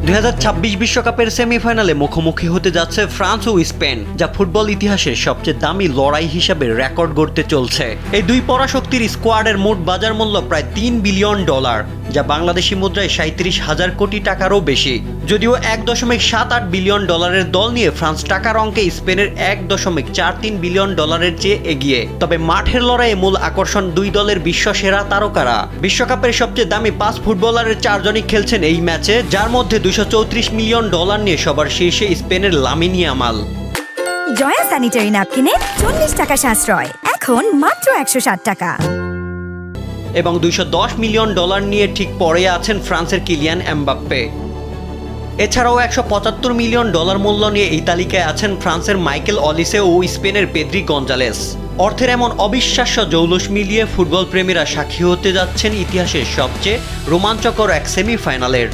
2026 বিশ্বকাপের সেমিফাইনালে মুখোমুখি হতে যাচ্ছে ফ্রান্স ও স্পেন, যা ফুটবল ইতিহাসের সবচেয়ে দামি লড়াই হিসাবে রেকর্ড গড়তে চলছে। এই দুই পরাশক্তির স্কোয়াডের মোট বাজার মূল্য প্রায় $3 বিলিয়ন, যা বাংলাদেশি মুদ্রায় 37,000 কোটি টাকারও বেশি। যদিও $1.78 বিলিয়ন দল নিয়ে ফ্রান্স টাকার অঙ্কে স্পেনের $1.43 বিলিয়ন চেয়ে এগিয়ে। তবে মাঠের লড়াইয়ে মূল আকর্ষণ দুই দলের বিশ্বসেরা তারকারা। বিশ্বকাপের সবচেয়ে দামি 5 ফুটবলারের 4 জনই খেলছেন এই ম্যাচে, যার মধ্যে $234 মিলিয়ন নিয়ে সবার শীর্ষে স্পেনের লামিন ইয়ামাল। জয়া স্যানিটারি ন্যাপকিনে 40 টাকা সাশ্রয়, এখন মাত্র 160 টাকা। এবং $210 মিলিয়ন নিয়ে ঠিক পরে আছেন ফ্রান্সের কিলিয়ান এমবাপ্পে। এছাড়াও $175 মিলিয়ন মূল্য নিয়ে এই তালিকায় আছেন ফ্রান্সের মাইকেল অলিসে ও স্পেনের পেদ্রি গঞ্জালেস। অর্থের এমন অবিশ্বাস্য জৌলুস মিলিয়ে ফুটবল প্রেমীরা সাক্ষী হতে যাচ্ছেন ইতিহাসের সবচেয়ে রোমাঞ্চকর এক সেমিফাইনালের।